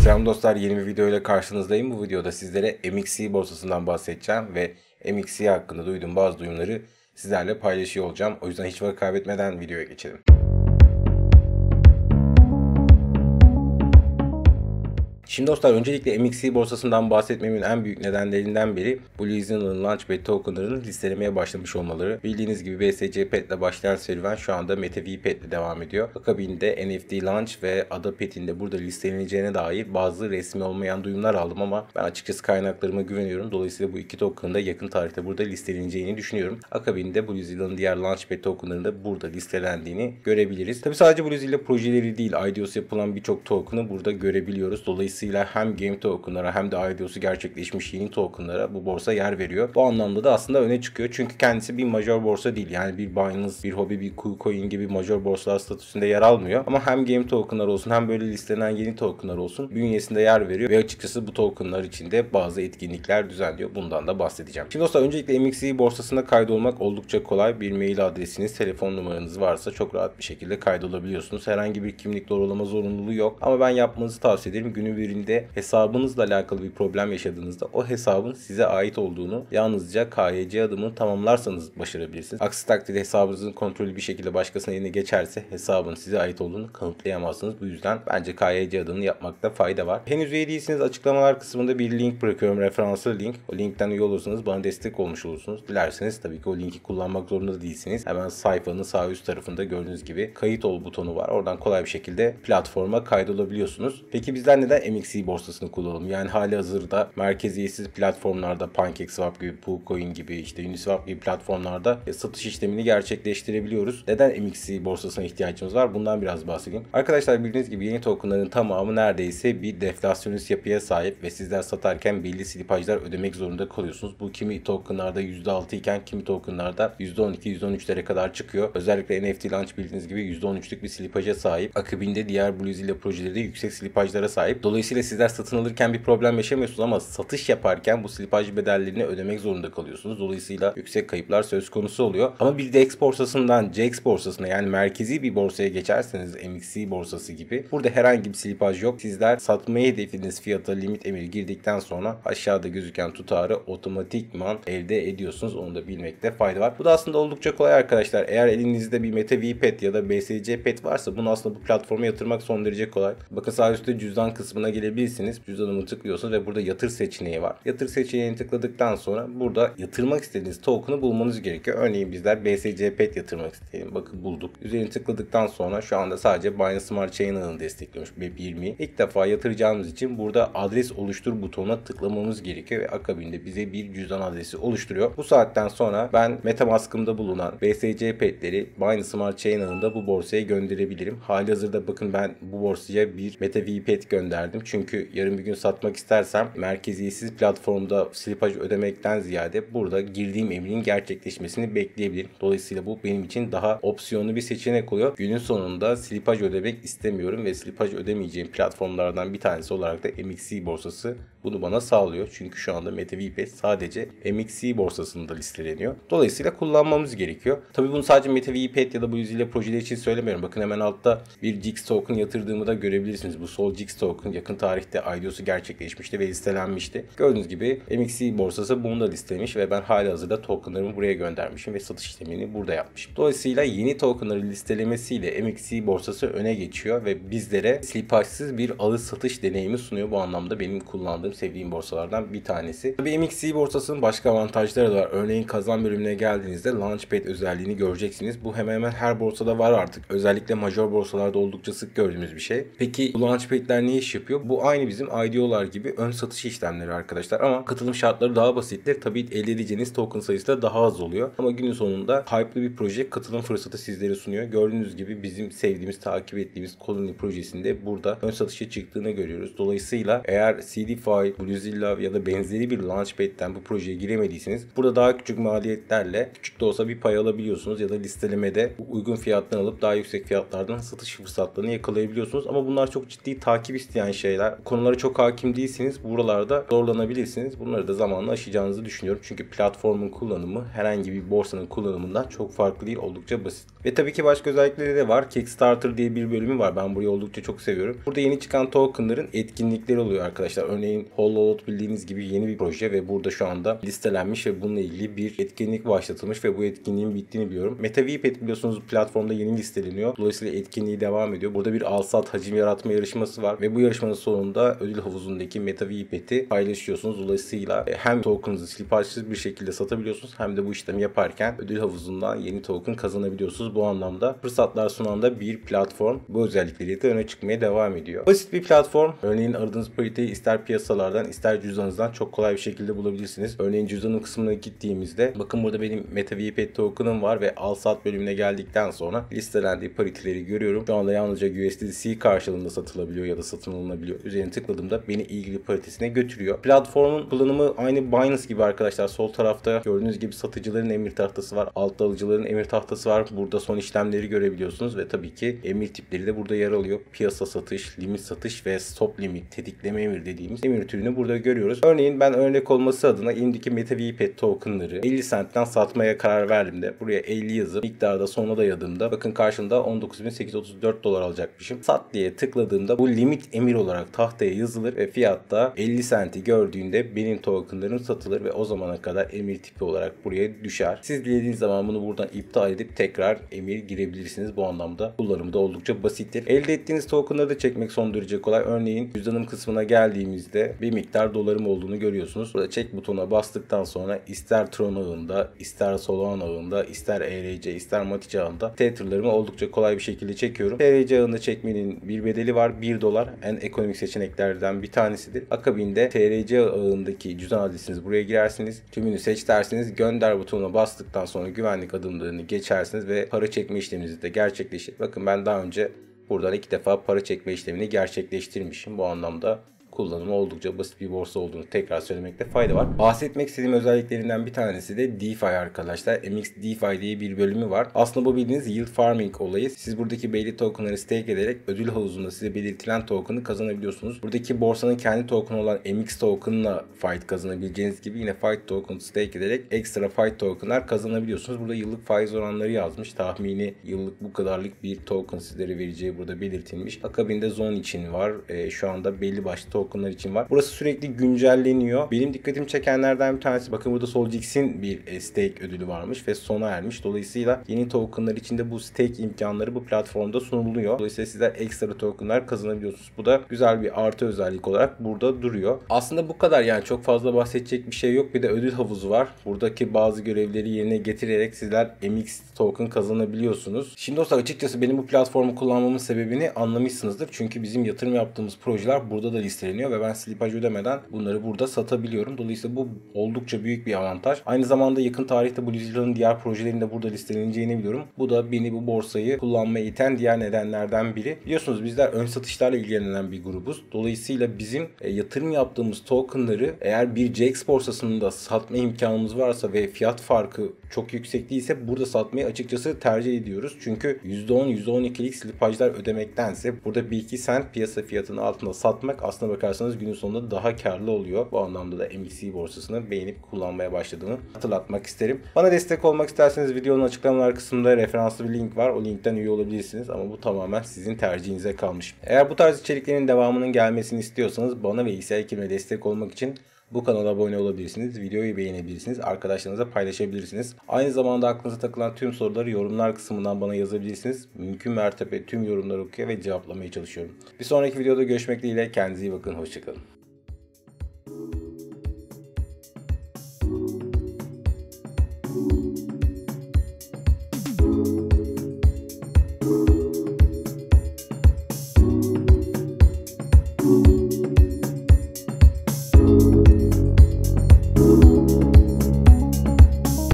Selam dostlar, yeni bir video ile karşınızdayım. Bu videoda sizlere MXC borsasından bahsedeceğim ve MXC hakkında duyduğum bazı duyumları sizlerle paylaşıyor olacağım. O yüzden hiç vakit kaybetmeden videoya geçelim. Şimdi dostlar, öncelikle MXC borsasından bahsetmemin en büyük nedenlerinden biri Blue Zealand Launchpad tokenlarının listelemeye başlamış olmaları. Bildiğiniz gibi BSC Pet ile başlayan serüven şu anda MetaV Pet ile devam ediyor. Akabinde NFT Launch ve Ada Pet'in de burada listeleneceğine dair bazı resmi olmayan duyumlar aldım ama ben açıkçası kaynaklarıma güveniyorum. Dolayısıyla bu iki token'ın da yakın tarihte burada listeleneceğini düşünüyorum. Akabinde Blue Zealand'ın diğer Launchpad tokenlarının da burada listelendiğini görebiliriz. Tabi sadece Blue Zealand projeleri değil, IDOS yapılan birçok token'ı burada görebiliyoruz. Dolayısıyla hem game tokenlara hem de IDOS'u gerçekleşmiş yeni tokenlara bu borsa yer veriyor. Bu anlamda da aslında öne çıkıyor. Çünkü kendisi bir major borsa değil. Yani bir Binance, bir Huobi, bir KuCoin gibi major borsalar statüsünde yer almıyor. Ama hem game tokenlar olsun hem böyle listelenen yeni tokenlar olsun bünyesinde yer veriyor. Ve açıkçası bu tokenlar içinde bazı etkinlikler düzenliyor. Bundan da bahsedeceğim. Şimdi dostlar, öncelikle MXC borsasında kaydolmak oldukça kolay. Bir mail adresiniz, telefon numaranız varsa çok rahat bir şekilde kaydolabiliyorsunuz. Herhangi bir kimlik doğrulama zorunluluğu yok. Ama ben yapmanızı tavsiye ederim. Günün birinde hesabınızla alakalı bir problem yaşadığınızda o hesabın size ait olduğunu yalnızca KYC adımını tamamlarsanız başarabilirsiniz. Aksi takdirde hesabınızın kontrollü bir şekilde başkasının eline geçerse hesabın size ait olduğunu kanıtlayamazsınız. Bu yüzden bence KYC adımını yapmakta fayda var. Henüz üye değilseniz açıklamalar kısmında bir link bırakıyorum. Referanslı link. O linkten üye olursanız bana destek olmuş olursunuz. Dilerseniz tabii ki o linki kullanmak zorunda değilsiniz. Hemen sayfanın sağ üst tarafında gördüğünüz gibi kayıt ol butonu var. Oradan kolay bir şekilde platforma kaydolabiliyorsunuz. Peki bizler neden MXC borsasını kullanalım? Yani hali hazırda merkeziyetsiz platformlarda PancakeSwap gibi, KuCoin gibi, işte Uniswap gibi platformlarda satış işlemini gerçekleştirebiliyoruz. Neden MXC borsasına ihtiyacımız var? Bundan biraz bahsedeyim. Arkadaşlar, bildiğiniz gibi yeni tokenların tamamı neredeyse bir deflasyonist yapıya sahip ve sizler satarken belli slipajlar ödemek zorunda kalıyorsunuz. Bu kimi tokenlarda %6 iken kimi tokenlarda %12, %13'lere kadar çıkıyor. Özellikle NFT Launch bildiğiniz gibi %13'lük bir slipaja sahip. Akabinde diğer Blue Zealand projeleri de yüksek slipajlara sahip. Dolayısıyla sizler satın alırken bir problem yaşamıyorsunuz ama satış yaparken bu slipaj bedellerini ödemek zorunda kalıyorsunuz. Dolayısıyla yüksek kayıplar söz konusu oluyor. Ama bir DEX borsasından CEX borsasına, yani merkezi bir borsaya geçerseniz MXC borsası gibi, burada herhangi bir slipaj yok. Sizler satmayı hedeflediğiniz fiyata limit emiri girdikten sonra aşağıda gözüken tutarı otomatikman elde ediyorsunuz. Onu da bilmekte fayda var. Bu da aslında oldukça kolay arkadaşlar. Eğer elinizde bir MetaV Pet ya da BSC Pet varsa bunu aslında bu platforma yatırmak son derece kolay. Bakın sağ üstte cüzdan kısmına gelebilirsiniz. Cüzdanımı tıklıyorsunuz ve burada yatır seçeneği var. Yatır seçeneğini tıkladıktan sonra burada yatırmak istediğiniz token'ı bulmanız gerekiyor. Örneğin bizler BSC Pet yatırmak isteyelim. Bakın bulduk. Üzerini tıkladıktan sonra şu anda sadece Binance Smart Chain ağını destekliyormuş BEP20'yi. İlk defa yatıracağımız için burada adres oluştur butonuna tıklamamız gerekiyor ve akabinde bize bir cüzdan adresi oluşturuyor. Bu saatten sonra ben MetaMask'ımda bulunan BSC Pet'leri Binance Smart Chain ağında bu borsaya gönderebilirim. Halihazırda bakın ben bu borsaya bir MetaV Pet gönderdim. Çünkü yarın bir gün satmak istersem merkeziyetsiz platformda slipaj ödemekten ziyade burada girdiğim emrin gerçekleşmesini bekleyebilirim. Dolayısıyla bu benim için daha opsiyonlu bir seçenek oluyor. Günün sonunda slipaj ödemek istemiyorum ve slipaj ödemeyeceğim platformlardan bir tanesi olarak da MXC borsası bunu bana sağlıyor. Çünkü şu anda MetaV Pet sadece MXC borsasında listeleniyor. Dolayısıyla kullanmamız gerekiyor. Tabii bunu sadece MetaV Pet ya da bu yüzüyle projeler için söylemiyorum. Bakın hemen altta bir JIX token yatırdığımı da görebilirsiniz. Bu Sol JIX token yakın tarihte IDOS'u gerçekleşmişti ve listelenmişti. Gördüğünüz gibi MXC borsası bunu da listelemiş ve ben halihazırda tokenlarımı buraya göndermişim ve satış işlemini burada yapmışım. Dolayısıyla yeni tokenları listelemesiyle MXC borsası öne geçiyor ve bizlere slipajsız bir alış satış deneyimi sunuyor. Bu anlamda benim kullandığım, sevdiğim borsalardan bir tanesi. Tabii MXC borsasının başka avantajları da var. Örneğin kazan bölümüne geldiğinizde Launchpad özelliğini göreceksiniz. Bu hemen hemen her borsada var artık. Özellikle major borsalarda oldukça sık gördüğümüz bir şey. Peki bu Launchpad'ler ne iş yapıyor? Bu aynı bizim IDO'lar gibi ön satış işlemleri arkadaşlar ama katılım şartları daha basittir. Tabii elde edeceğiniz token sayısı da daha az oluyor. Ama günün sonunda hype'lı bir proje katılım fırsatı sizlere sunuyor. Gördüğünüz gibi bizim sevdiğimiz, takip ettiğimiz Colony projesinde burada ön satışa çıktığını görüyoruz. Dolayısıyla eğer CDFI, Bluezilla ya da benzeri bir Launchpad'den bu projeye giremediyseniz burada daha küçük maliyetlerle küçük de olsa bir pay alabiliyorsunuz ya da listelemede uygun fiyattan alıp daha yüksek fiyatlardan satış fırsatlarını yakalayabiliyorsunuz. Ama bunlar çok ciddi takip isteyen şeyler. şeyler. Konulara çok hakim değilseniz buralarda zorlanabilirsiniz. Bunları da zamanla aşacağınızı düşünüyorum. Çünkü platformun kullanımı herhangi bir borsanın kullanımından çok farklı değil. Oldukça basit. Ve tabii ki başka özellikleri de var. Kickstarter diye bir bölümü var. Ben burayı oldukça çok seviyorum. Burada yeni çıkan tokenların etkinlikleri oluyor arkadaşlar. Örneğin Hollowed bildiğiniz gibi yeni bir proje ve burada şu anda listelenmiş ve bununla ilgili bir etkinlik başlatılmış ve bu etkinliğin bittiğini biliyorum. MetaVPet biliyorsunuz platformda yeni listeleniyor. Dolayısıyla etkinliği devam ediyor. Burada bir al-sat hacim yaratma yarışması var ve bu yarışmanın sonunda ödül havuzundaki MetaVPet'i paylaşıyorsunuz. Dolayısıyla hem token'ınızı slipage'sız bir şekilde satabiliyorsunuz hem de bu işlemi yaparken ödül havuzundan yeni token kazanabiliyorsunuz. Bu anlamda fırsatlar sunan da bir platform. Bu özellikleri de öne çıkmaya devam ediyor. Basit bir platform. Örneğin aradığınız pariteyi ister piyasalardan ister cüzdanınızdan çok kolay bir şekilde bulabilirsiniz. Örneğin cüzdanın kısmına gittiğimizde bakın burada benim MetaVPet token'ım var ve al-sat bölümüne geldikten sonra listelendiği pariteleri görüyorum. Şu anda yalnızca USDC karşılığında satılabiliyor ya da satın alınabiliyor. Üzerine tıkladığımda beni ilgili paritesine götürüyor. Platformun kullanımı aynı Binance gibi arkadaşlar. Sol tarafta gördüğünüz gibi satıcıların emir tahtası var. Altta alıcıların emir tahtası var. Burada son işlemleri görebiliyorsunuz ve tabii ki emir tipleri de burada yer alıyor. Piyasa satış, limit satış ve stop limit, tetikleme emir dediğimiz emir türünü burada görüyoruz. Örneğin ben örnek olması adına elimdeki MetaVPet tokenları 50 centten satmaya karar verdim de buraya 50 yazıp miktarda sonuna dayadığımda bakın karşımda 19.834 dolar alacakmışım. Sat diye tıkladığımda bu limit emir olarak tahtaya yazılır ve fiyatta 50 centi gördüğünde benim tokenlarım satılır ve o zamana kadar emir tipi olarak buraya düşer. Siz dilediğiniz zaman bunu buradan iptal edip tekrar emir girebilirsiniz. Bu anlamda kullanımı da oldukça basittir. Elde ettiğiniz tokenları da çekmek son derece kolay. Örneğin cüzdanım kısmına geldiğimizde bir miktar dolarım olduğunu görüyorsunuz. Burada çek butonuna bastıktan sonra ister Tron ağında, ister Solana ağında, ister ERC, ister Matic ağında Tether'larımı oldukça kolay bir şekilde çekiyorum. ERC ağında çekmenin bir bedeli var. 1 dolar en ekonomik seçeneklerden bir tanesidir. Akabinde TRC ağındaki cüzdan adresinizi buraya girersiniz. Tümünü seç dersiniz. Gönder butonuna bastıktan sonra güvenlik adımlarını geçersiniz ve para çekme işleminizi de gerçekleştir. Bakın ben daha önce buradan 2 defa para çekme işlemini gerçekleştirmişim. Bu anlamda kullanımı oldukça basit bir borsa olduğunu tekrar söylemekte fayda var. Bahsetmek istediğim özelliklerinden bir tanesi de DeFi arkadaşlar. MX DeFi diye bir bölümü var. Aslında bu bildiğiniz yield farming olayı. Siz buradaki belli tokenları stake ederek ödül havuzunda size belirtilen token'ı kazanabiliyorsunuz. Buradaki borsanın kendi token'ı olan MX token'la fight kazanabileceğiniz gibi yine fight token stake ederek ekstra fight token'lar kazanabiliyorsunuz. Burada yıllık faiz oranları yazmış. Tahmini yıllık bu kadarlık bir token sizlere vereceği burada belirtilmiş. Akabinde zone için var. Şu anda belli başlı tokenlar için var. Burası sürekli güncelleniyor. Benim dikkatimi çekenlerden bir tanesi bakın burada SolGX'in bir stake ödülü varmış ve sona ermiş. Dolayısıyla yeni tokenlar içinde bu stake imkanları bu platformda sunuluyor. Dolayısıyla sizler ekstra tokenlar kazanabiliyorsunuz. Bu da güzel bir artı özellik olarak burada duruyor. Aslında bu kadar yani çok fazla bahsedecek bir şey yok. Bir de ödül havuzu var. Buradaki bazı görevleri yerine getirerek sizler MX token kazanabiliyorsunuz. Şimdi dostlar açıkçası benim bu platformu kullanmamın sebebini anlamışsınızdır. Çünkü bizim yatırım yaptığımız projeler burada da listeleniyor ve ben slipaj ödemeden bunları burada satabiliyorum. Dolayısıyla bu oldukça büyük bir avantaj. Aynı zamanda yakın tarihte bu Blue diğer projelerinde burada listeleneceğini biliyorum. Bu da beni bu borsayı kullanmaya iten diğer nedenlerden biri. Biliyorsunuz bizler ön satışlarla ilgilenen bir grubuz. Dolayısıyla bizim yatırım yaptığımız tokenları eğer bir CX borsasında satma imkanımız varsa ve fiyat farkı çok yüksek değilse burada satmayı açıkçası tercih ediyoruz. Çünkü %10, %12'lik slipajlar ödemektense burada 1-2 cent piyasa fiyatının altında satmak aslına bakarsanız günün sonunda daha karlı oluyor. Bu anlamda da MXC borsasını beğenip kullanmaya başladığımı hatırlatmak isterim. Bana destek olmak isterseniz videonun açıklamalar kısmında referanslı bir link var. O linkten üye olabilirsiniz ama bu tamamen sizin tercihinize kalmış. Eğer bu tarz içeriklerin devamının gelmesini istiyorsanız bana ve İsa Ekim'e destek olmak için bu kanala abone olabilirsiniz, videoyu beğenebilirsiniz, arkadaşlarınıza paylaşabilirsiniz. Aynı zamanda aklınıza takılan tüm soruları yorumlar kısmından bana yazabilirsiniz. Mümkün mertebe tüm yorumları okuyor ve cevaplamaya çalışıyorum. Bir sonraki videoda görüşmek dileğiyle kendinize iyi bakın, hoşçakalın.